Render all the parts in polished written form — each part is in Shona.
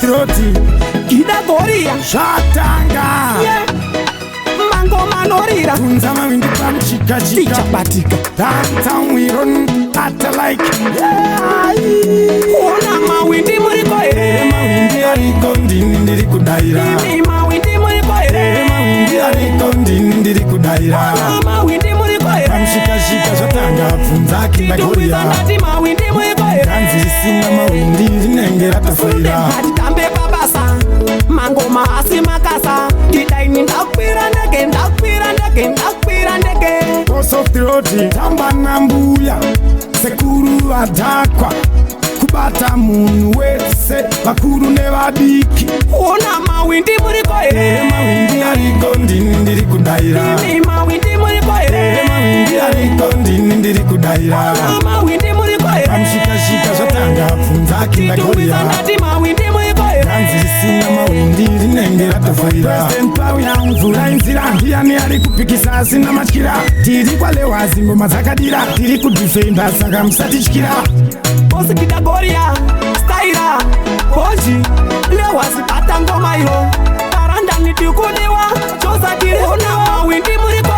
Throaty Kida Goria Shatanga Mango Manorira Kunza mawindi pamchika chika batika Downtown we run at like Ona mawindi muriko mawindi ariko ndini ndiri kudaira mawindi muriko mawindi ariko ndini ndiri kudaira mawindi muriko Kamshika zvatanga pfunza kinda goria mawindi muriko Kanzi sina mawindi rinengera tafaira Tambe babasa Mango maasi makasa Kidaini ndakwira ndege Boss of Throaty tamba nambuya sekuru adakwa kubata munhu wese vakuru nevadiki Ona mawindi muriko mawindi ariko ndini ndiri kudaira mawindi muriko mawindi ariko ndini ndiri kudaira mawindi muriko kamshika zvatanga pfunza kinda goria mawindi muriko Kanzi sina mawindi rinengera tafaira President Pauya mvura inzira ndiani ari kupikisa asina matyira tiri kwalewazi ngoma dzakadira tiri kudifenda saka musatityira Bosi Kida Goria Staira Boji Lewazi bata ngoma iyo Paranda nitikudiwa Chosa kirona mawindi muriko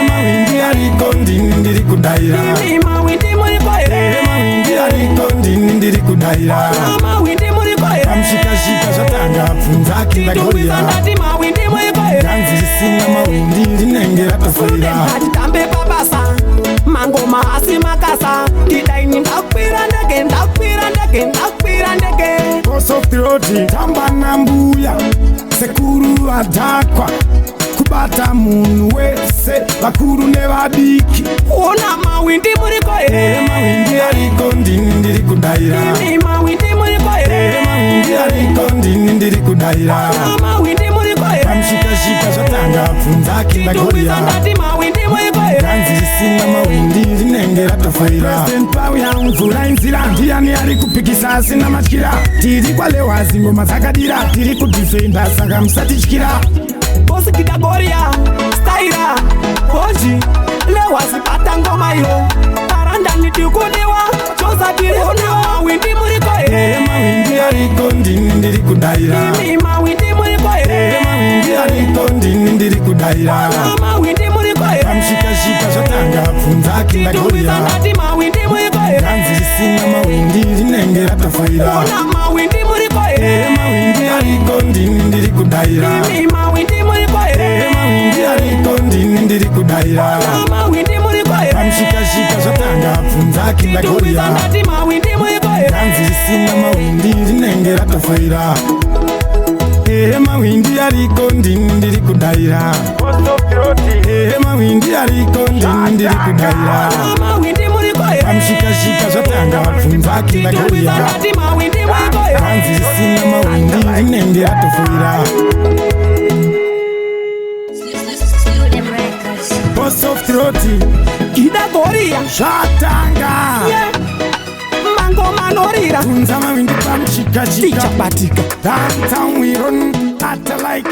mawindi ariko ndini ndiri kudaira mawindi muriko mawindi ariko ndini ndiri kudaira mawindi muriko kamshika zvatanga pfunza kinda goria mawindi muriko Kanzi sina mawindi rinengera tafaira Tambe babasa Mango maasi makasa Kidaini ndakwira ndege Boss of Throaty tamba nambuya sekuru adakwa kubata munhu wese vakuru nevadiki Ona mawindi muriko mawindi ariko ndini ndiri kudaira mawindi muriko mawindi ariko ndini ndiri kudaira mawindi muriko kamshika zvatanga pfunza kinda goria mawindi muriko Kanzi sina mawindi rinengera tafaira President Pauya mvura inzira ndiani ari kupikisa asina matyira tiri kwalewazi ngoma dzakadira tiri kudifenda saka musatityira Bosi Kida Goria Staira Boji Lewazi bata ngoma iyo Paranda nitikudiwa Chosa kirona mawindi muriko mawindi ariko ndini ndiri kudaira mawindi muriko mawindi ariko ndini ndiri kudaira mawindi muriko kamshika zvatanga pfunza kinda goria mawindi muriko Kanzi sina mawindi rinengera tafaira Ona mawindi muriko mawindi ariko ndini ndiri kudaira mawindi muriko mawindi ariko ndini ndiri kudaira mawindi muriko kamshika zvatanga pfunza kinda goria mawindi muriko Kanzi sina mawindi rinengera tafaira mawindi ariko ndini ndiri kudaira mawindi ariko ndini ndiri kudaira mawindi muriko kamshika zvatanga pfunza kinda goria mawindi muriko Kanzi sina mawindi rinengera tafaira Boss of Throaty Kida Goria Shatanga Mango Manorira Kunza mawindi pamchika chika batika Downtown we run at like